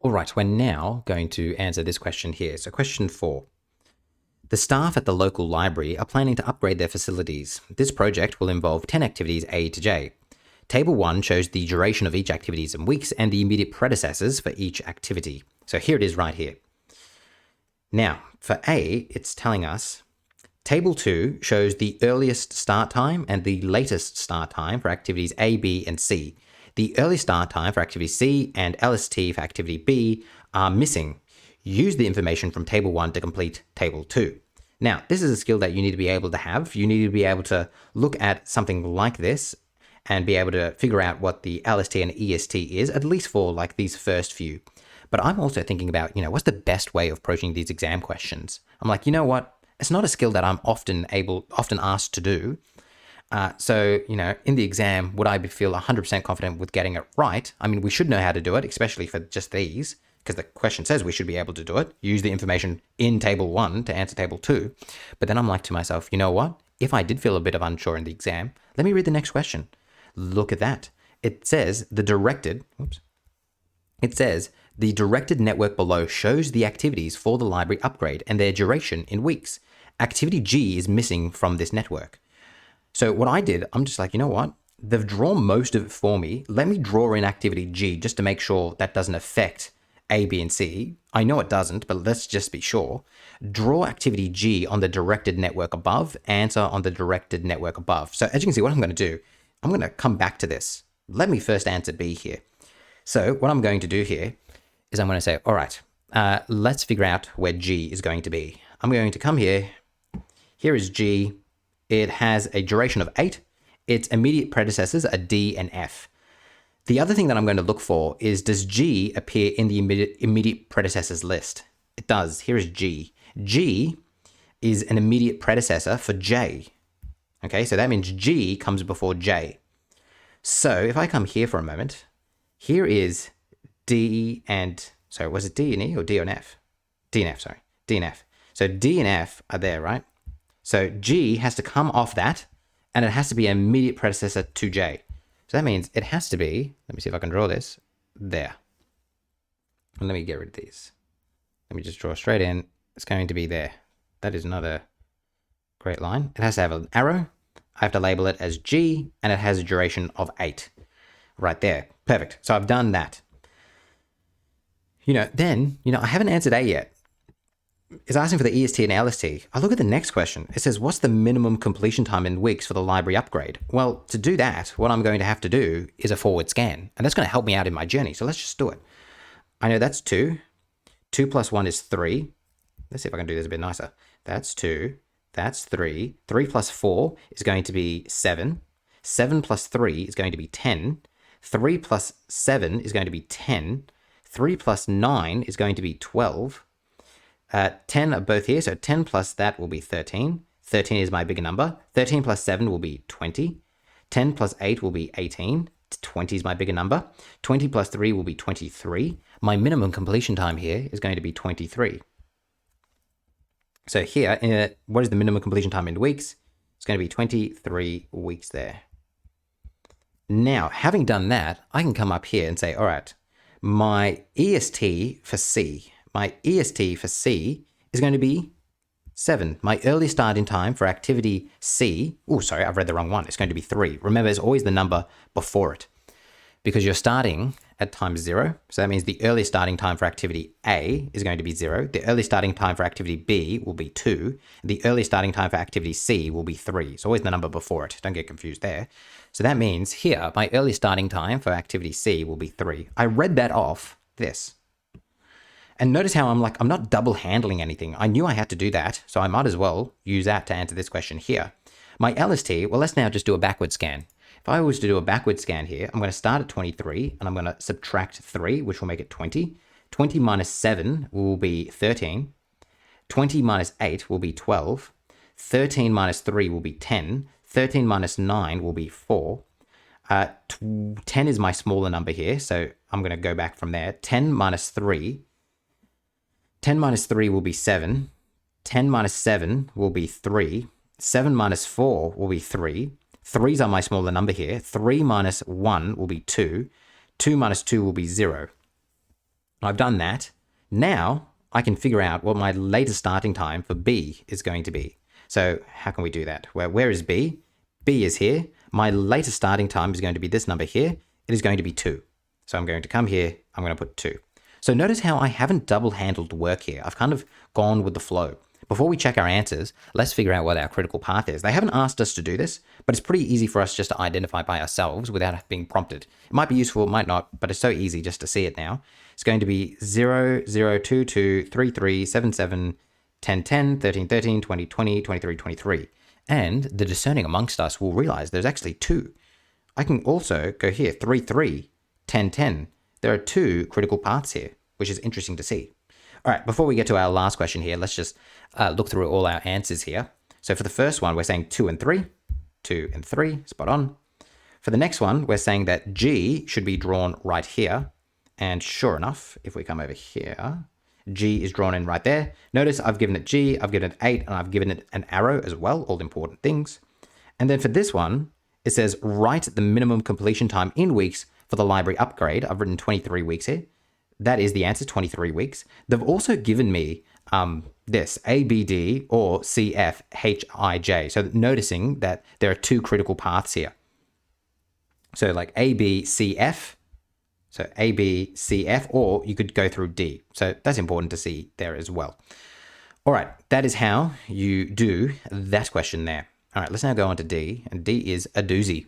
All right, we're now going to answer this question here. So question 4. The staff at the local library are planning to upgrade their facilities. This project will involve 10 activities A to J. Table 1 shows the duration of each activity in weeks and the immediate predecessors for each activity. So here it is right here. Now, for A, it's telling us Table 2 shows the earliest start time and the latest start time for activities A, B, and C. The early start time for activity C and LST for activity B are missing. Use the information from Table 1 to complete Table 2. Now, this is a skill that you need to be able to have. You need to be able to look at something like this and be able to figure out what the LST and EST is, at least for like these first few. But I'm also thinking about, what's the best way of approaching these exam questions? I'm like, you know what? It's not a skill that I'm often asked to do. So, in the exam, would I feel 100% confident with getting it right? I mean, we should know how to do it, especially for just these, because the question says we should be able to do it. Use the information in Table 1 to answer Table 2. But then I'm like to myself, you know what? If I did feel a bit of unsure in the exam, let me read the next question. Look at that. It says the directed network below shows the activities for the library upgrade and their duration in weeks. Activity G is missing from this network. So what I did, I'm just like, you know what? They've drawn most of it for me. Let me draw in activity G just to make sure that doesn't affect A, B, and C. I know it doesn't, but let's just be sure. Draw activity G on the directed network above, answer on the directed network above. So as you can see, what I'm going to do, I'm going to come back to this. Let me first answer B here. So what I'm going to do here is I'm going to say, all right, let's figure out where G is going to be. I'm going to come here. Here is G. It has a duration of 8. Its immediate predecessors are D and F. The other thing that I'm going to look for is, does G appear in the immediate predecessors list? It does. Here is G. G is an immediate predecessor for J. Okay, so that means G comes before J. So if I come here for a moment, here is D and, sorry, was it D and E or D and F? D and F, sorry. D and F. So D and F are there, right? So G has to come off that, and it has to be an immediate predecessor to J. So that means it has to be, let me see if I can draw this, there. And let me get rid of these. Let me just draw straight in. It's going to be there. That is not a great line. It has to have an arrow. I have to label it as G, and it has a duration of 8. Right there. Perfect. So I've done that. Then, I haven't answered A yet. It's asking for the EST and LST. I look at the next question. It says, what's the minimum completion time in weeks for the library upgrade? Well, to do that, what I'm going to have to do is a forward scan, and that's going to help me out in my journey. So let's just do it. I know that's 2. 2 plus 1 is 3. Let's see if I can do this a bit nicer. That's 2. That's 3. 3 plus 4 is going to be 7. 7 plus 3 is going to be 10. 3 plus 7 is going to be 10. 3 plus 9 is going to be 12. 10 are both here, so 10 plus that will be 13. 13 is my bigger number. 13 plus 7 will be 20. 10 plus 8 will be 18. 20 is my bigger number. 20 plus 3 will be 23. My minimum completion time here is going to be 23. So here, what is the minimum completion time in weeks? It's going to be 23 weeks there. Now, having done that, I can come up here and say, all right, my EST for C is going to be 7. My early starting time for activity C, oh, sorry, I've read the wrong one. It's going to be 3. Remember, it's always the number before it because you're starting at time 0. So that means the early starting time for activity A is going to be 0. The early starting time for activity B will be 2. The early starting time for activity C will be 3. It's always the number before it. Don't get confused there. So that means here, my early starting time for activity C will be 3. I read that off this. And notice how I'm not double handling anything. I knew I had to do that, so I might as well use that to answer this question here. My LST, well, let's now just do a backward scan. If I was to do a backward scan here, I'm going to start at 23, and I'm going to subtract 3, which will make it 20. 20 minus 7 will be 13. 20 minus 8 will be 12. 13 minus 3 will be 10. 13 minus 9 will be 4. 10 is my smaller number here, so I'm going to go back from there. 10 minus 3 will be 7. 10 minus 7 will be 3. 7 minus 4 will be 3. 3's are my smaller number here. 3 minus 1 will be 2. 2 minus 2 will be 0. I've done that. Now I can figure out what my latest starting time for B is going to be. So how can we do that? Where is B? B is here. My latest starting time is going to be this number here. It is going to be 2. So I'm going to come here. I'm going to put 2. So notice how I haven't double-handled work here. I've kind of gone with the flow. Before we check our answers, let's figure out what our critical path is. They haven't asked us to do this, but it's pretty easy for us just to identify by ourselves without being prompted. It might be useful, it might not, but it's so easy just to see it now. It's going to be 0, 0, 2, 2, 3, 3, 7, 7, 10, 10, 13, 13, 20, 20, 23, 23. And the discerning amongst us will realize there's actually 2. I can also go here, 3, 3, 10, 10. There are 2 critical paths here, which is interesting to see. All right, before we get to our last question here, let's just look through all our answers here. So for the first one, we're saying 2 and 3, 2 and 3, spot on. For the next one, we're saying that G should be drawn right here. And sure enough, if we come over here, G is drawn in right there. Notice I've given it G, I've given it 8, and I've given it an arrow as well, all important things. And then for this one, it says write the minimum completion time in weeks for the library upgrade. I've written 23 weeks here. That is the answer, 23 weeks. They've also given me this, ABD or CFHIJ. So noticing that there are 2 critical paths here. So like ABCF, so ABCF, or you could go through D. So that's important to see there as well. All right, that is how you do that question there. All right, let's now go on to D, and D is a doozy.